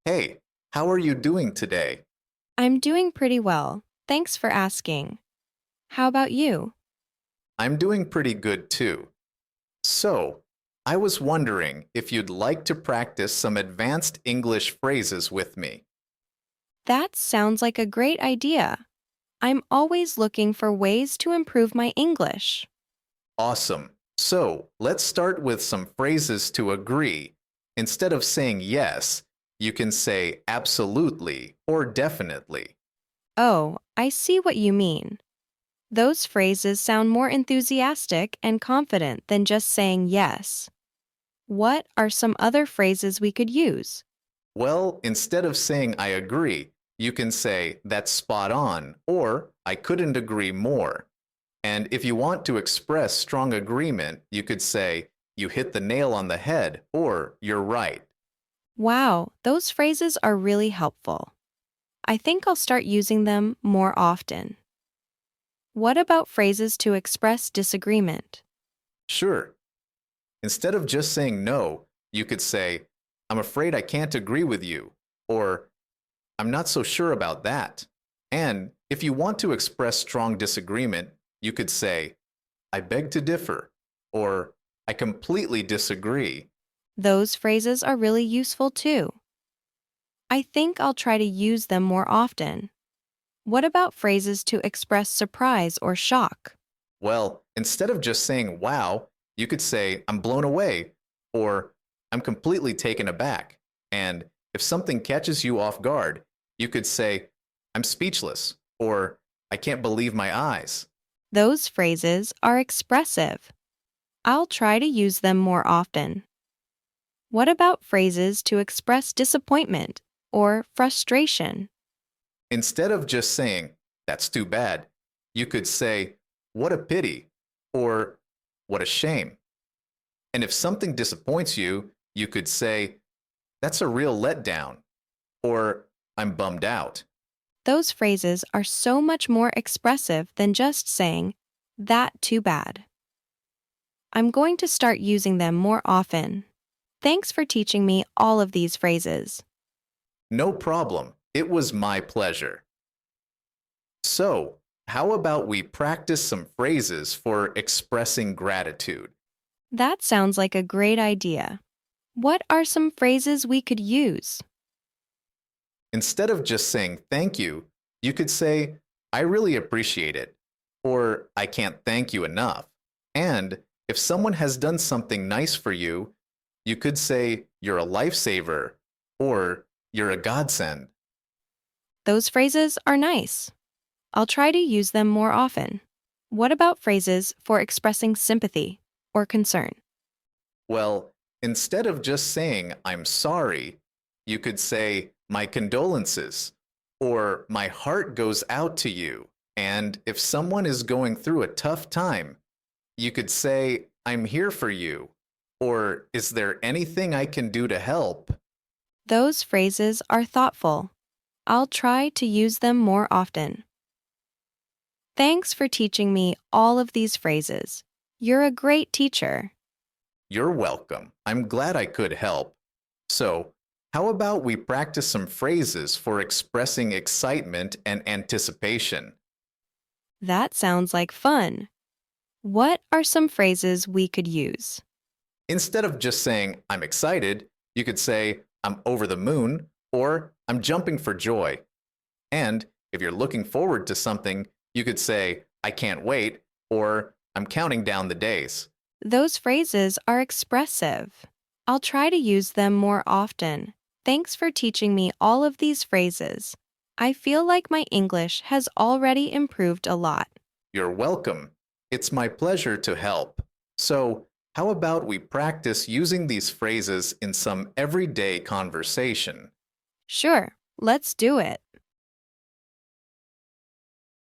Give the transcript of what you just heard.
Hey, how are you doing today? I'm doing pretty well. Thanks for asking. How about you? I'm doing pretty good too. So, I was wondering if you'd like to practice some advanced English phrases with me. That sounds like a great idea. I'm always looking for ways to improve my English. Awesome. So, let's start with some phrases to agree. Instead of saying yes, you can say absolutely or definitely. Oh, I see what you mean. Those phrases sound more enthusiastic and confident than just saying yes. What are some other phrases we could use? Well, instead of saying I agree, you can say that's spot on or I couldn't agree more. And if you want to express strong agreement, you could say, you hit the nail on the head, or you're right. Wow, those phrases are really helpful. I think I'll start using them more often. What about phrases to express disagreement? Sure. Instead of just saying no, you could say, I'm afraid I can't agree with you, or I'm not so sure about that. And if you want to express strong disagreement, you could say, I beg to differ, or I completely disagree. Those phrases are really useful too. I think I'll try to use them more often. What about phrases to express surprise or shock? Well, instead of just saying wow, you could say I'm blown away or I'm completely taken aback. And if something catches you off guard, you could say I'm speechless or I can't believe my eyes. Those phrases are expressive. I'll try to use them more often. What about phrases to express disappointment or frustration? Instead of just saying that's too bad, you could say what a pity or what a shame. And if something disappoints you, you could say that's a real letdown or I'm bummed out. Those phrases are so much more expressive than just saying, that too bad. I'm going to start using them more often. Thanks for teaching me all of these phrases. No problem. It was my pleasure. So, how about we practice some phrases for expressing gratitude? That sounds like a great idea. What are some phrases we could use? Instead of just saying thank you could say, I really appreciate it, or I can't thank you enough. And if someone has done something nice for you, you could say, you're a lifesaver, or you're a godsend. Those phrases are nice. I'll try to use them more often. What about phrases for expressing sympathy or concern? Well, instead of just saying, I'm sorry, you could say, my condolences, or my heart goes out to you. And if someone is going through a tough time, you could say, I'm here for you, or is there anything I can do to help? Those phrases are thoughtful. I'll try to use them more often. Thanks for teaching me all of these phrases. You're a great teacher. You're welcome. I'm glad I could help. So, how about we practice some phrases for expressing excitement and anticipation? That sounds like fun. What are some phrases we could use? Instead of just saying, I'm excited, you could say, I'm over the moon, or I'm jumping for joy. And if you're looking forward to something, you could say, I can't wait, or I'm counting down the days. Those phrases are expressive. I'll try to use them more often. Thanks for teaching me all of these phrases. I feel like my English has already improved a lot. You're welcome. It's my pleasure to help. So, how about we practice using these phrases in some everyday conversation? Sure, let's do it.